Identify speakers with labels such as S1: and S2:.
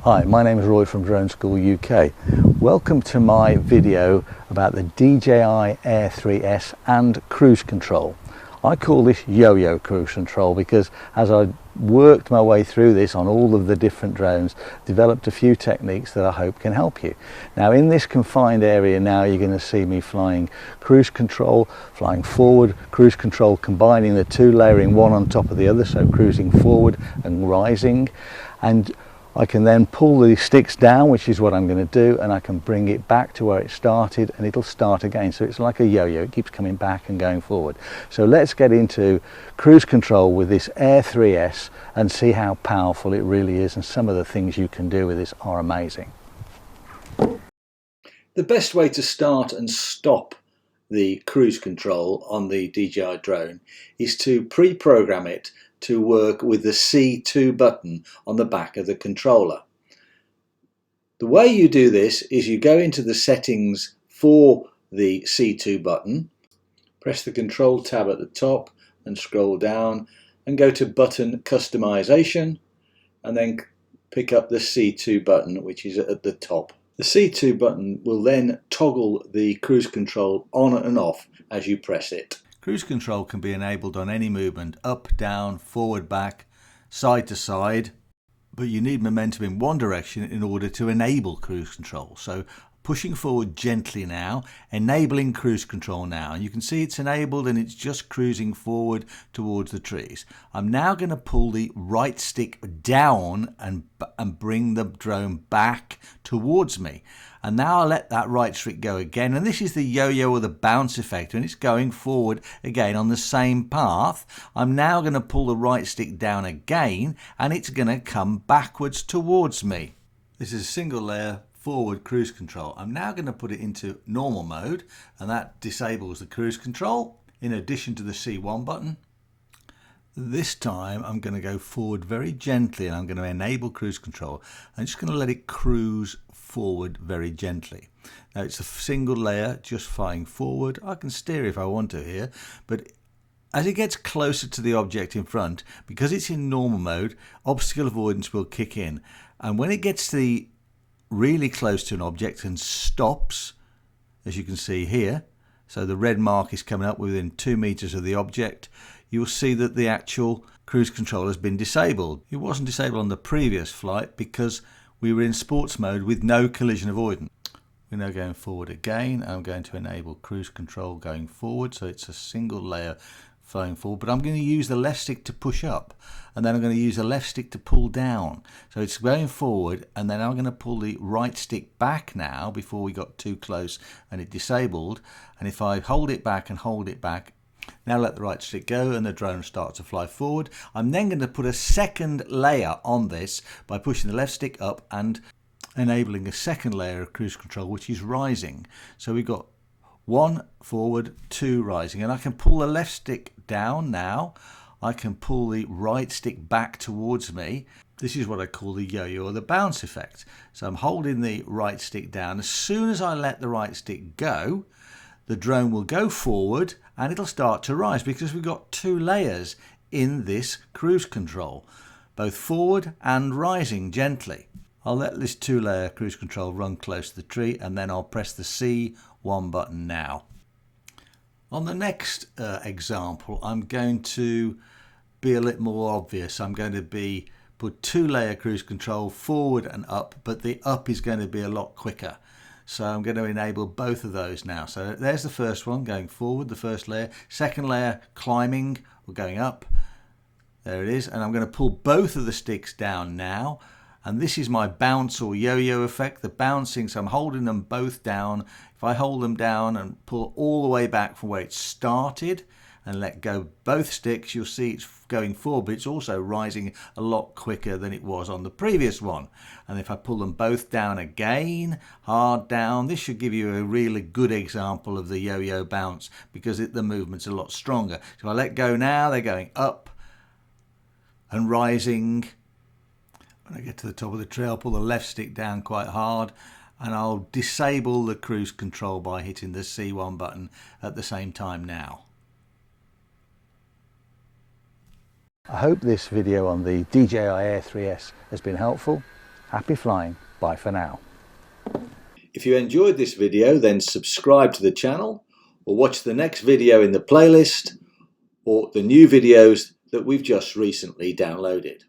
S1: Hi, my name is Roy from Drone School UK. Welcome to my video about the DJI Air 3S and cruise control. I call this Yoyo cruise control because as I worked my way through this on all of the different drones, developed a few techniques that I hope can help you. Now in this confined area now you're going to see me flying cruise control, flying forward, cruise control, combining the two, layering one on top of the other, so cruising forward and rising, and I can then pull the sticks down, which is what I'm going to do, and I can bring it back to where it started and it'll start again. So it's like a yo-yo, it keeps coming back and going forward. So let's get into cruise control with this Air 3S and see how powerful it really is, and some of the things you can do with this are amazing. The best way to start and stop the cruise control on the DJI drone is to pre-program it to work with the C2 button on the back of the controller. The way you do this is you go into the settings for the C2 button, press the control tab at the top and scroll down and go to button customization, and then pick up the C2 button, which is at the top. The C2 button will then toggle the cruise control on and off as you press it. Cruise control can be enabled on any movement, up, down, forward, back, side to side, but you need momentum in one direction in order to enable cruise control. So pushing forward gently now, enabling cruise control now. You can see it's enabled and it's just cruising forward towards the trees. I'm now going to pull the right stick down and bring the drone back towards me. And now I'll let that right stick go again. And this is the yo-yo or the bounce effect, and it's going forward again on the same path. I'm now going to pull the right stick down again and it's going to come backwards towards me. This is a single layer forward cruise control. I'm now going to put it into normal mode, and that disables the cruise control in addition to the C1 button. This time I'm going to go forward very gently and I'm going to enable cruise control. I'm just going to let it cruise forward very gently. Now it's a single layer just flying forward. I can steer if I want to here, but as it gets closer to the object in front, because it's in normal mode, obstacle avoidance will kick in, and when it gets to the really close to an object and stops, as you can see here, so the red mark is coming up within 2 meters of the object, you'll see that the actual cruise control has been disabled. It wasn't disabled on the previous flight because we were in sports mode with no collision avoidance. We're now going forward again. I'm going to enable cruise control going forward, so it's a single layer flying forward, but I'm going to use the left stick to push up, and then I'm going to use the left stick to pull down. So it's going forward, and then I'm going to pull the right stick back now before we got too close and it disabled. And if I hold it back and hold it back, now let the right stick go and the drone starts to fly forward. I'm then going to put a second layer on this by pushing the left stick up and enabling a second layer of cruise control, which is rising. So we've got 1 forward, 2 rising, and I can pull the left stick down now. I can pull the right stick back towards me. This is what I call the yo-yo or the bounce effect. So I'm holding the right stick down. As soon as I let the right stick go, the drone will go forward and it'll start to rise because we've got 2 layers in this cruise control, both forward and rising gently. I'll let this 2-layer cruise control run close to the tree, and then I'll press the C1 button now. On the next example, I'm going to be a little more obvious. I'm going to put 2-layer cruise control forward and up, but the up is going to be a lot quicker. So I'm going to enable both of those now. So there's the first one going forward, the first layer. Second layer climbing or going up. There it is. And I'm going to pull both of the sticks down now. And this is my bounce or yo-yo effect, the bouncing. So I'm holding them both down. If I hold them down and pull all the way back from where it started and let go both sticks, you'll see it's going forward, but it's also rising a lot quicker than it was on the previous one. And if I pull them both down again, hard down, this should give you a really good example of the yo-yo bounce because the movement's a lot stronger. So I let go now, they're going up and rising. When I get to the top of the tree, I'll pull the left stick down quite hard and I'll disable the cruise control by hitting the C1 button at the same time now. I hope this video on the DJI Air 3S has been helpful.
S2: Happy flying. Bye for now.
S1: If you enjoyed this video, then subscribe to the channel or watch the next video in the playlist or the new videos that we've just recently downloaded.